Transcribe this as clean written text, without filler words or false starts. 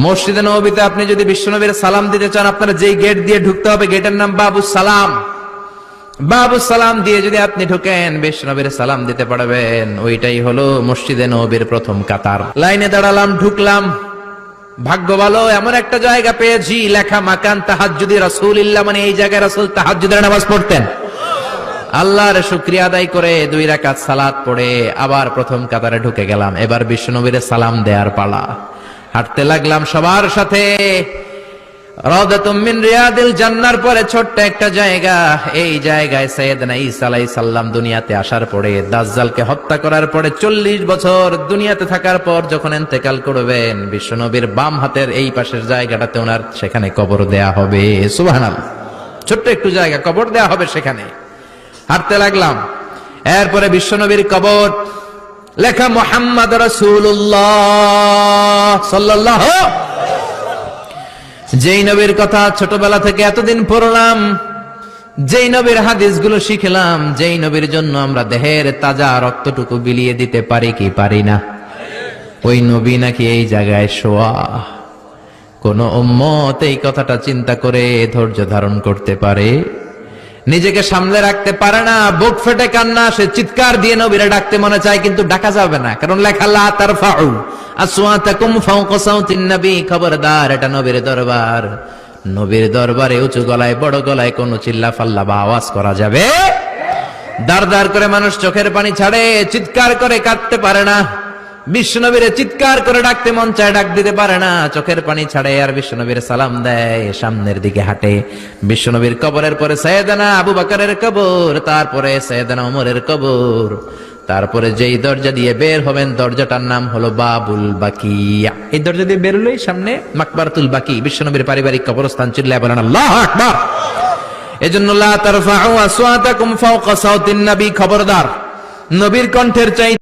মসজিদে নববীতে আপনি যদি বিশ্বনবীর সালাম দিতে চান, আপনারা যেই গেট দিয়ে ঢুকতে হবে, গেটের নাম বাবুস সালাম। বাবুস সালাম দিয়ে যদি আপনি ঢুকেন, বিশ্বনবীর সালাম দিতে পারবেন। ওইটাই হলো মসজিদে নববীর প্রথম কাতার। লাইনে দাঁড়ালাম, ঢুকলাম। ভাগ্য ভালো, এমন একটা জায়গা পেয়েছি লেখা মাকান তাহাজ্জুদি রাসূলিল্লাহ, মানে এই জায়গায় রাসূল তাহাজ্জুদের নামাজ পড়তেন। আল্লাহর শুকরিয়া আদায় করে 2 রাকাত সালাত পড়ে আবার প্রথম কাতারে ঢুকে গেলাম। এবার বিশ্বনবীর সালাম দেওয়ার পালা। হাঁটতে লাগলাম সবার সাথে। রাউদাতুম মিন রিয়াদিল জান্নার পরে ছোট্ট একটা জায়গা, এই জায়গায় সাইয়েদনা ঈসা আলাইহিস সালাম দুনিয়াতে আসার পরে, দাজ্জালকে হত্যা করার পরে 40 বছর দুনিয়াতে থাকার পর যখন ইন্তেকাল করবেন, বিশ্বনবীর বাম হাতের এই পাশের জায়গাটাতে ওনার সেখানে কবর দেয়া হবে। সুবহানাল্লাহ, ছোট্ট একটু জায়গা, কবর দেয়া হবে সেখানে। হাঁটতে লাগলাম, এরপরে বিশ্বনবীর কবর, লেখা মুহাম্মদ রাসূলুল্লাহ সাল্লাল্লাহু। যেই নবীর কথা ছোটবেলা থেকে এতদিন পড়লাম, যেই নবীর হাদিসগুলো শিখলাম, যেই নবীর জন্য আমরা দেহের তাজা রক্তটুকু বিলিয়ে দিতে পারি কি পারি না, ওই নবী নাকি এই জায়গায় শোয়া। কোন উম্মত এই কথাটা চিন্তা করে ধৈর্য ধারণ করতে পারে? নিজেকে সামলে রাখতে পারে না, বুক ফেটে কান্না আসে, চিৎকার দিয়ে নবীরে ডাকতে মনে চায়, কিন্তু ডাকা যাবে না, কারণ লেখা লা তারফাউ আসওয়াতাকুম ফাওকা সাউতিন নবী। খবরদার, এটা নবীর দরবার। নবীর দরবারে উঁচু গলায় বড় গলায় কোনো চিল্লা ফাল্লা বা আওয়াজ করা যাবে? দাঁড় দাঁড় করে মানুষ চোখের পানি ছাড়ে, চিৎকার করে কাঁদতে পারে না। বিশ্বনবীরে চিৎকার করে ডাকতে মন চায়, ডাক দিতে পারে না, চোখের পানি ছাড়ে। আর বিশ্বনবীর সালাম দেয়, সামনের দিকে হাঁটে। বিশ্বনবীর কবরের পরে সাইয়েদনা আবু বকরের কবর, তারপরে সাইয়েদনা ওমরের কবর, তারপরে যেই দরজা দিয়ে বের হবেন দরজাটার নাম হলো বাবুল বাকিয়া। এই দরজা দিয়ে বের হলেই সামনে মাকবারাতুল বাকি, বিশ্বনবীর পারিবারিক কবরস্থান। চিল্লায় বলেন আল্লাহু আকবার। এজন্য লা তারফাউ আসওয়াতাকুম ফাওকা সাউতিন নবী, খবরদার, নবীর কণ্ঠের চাই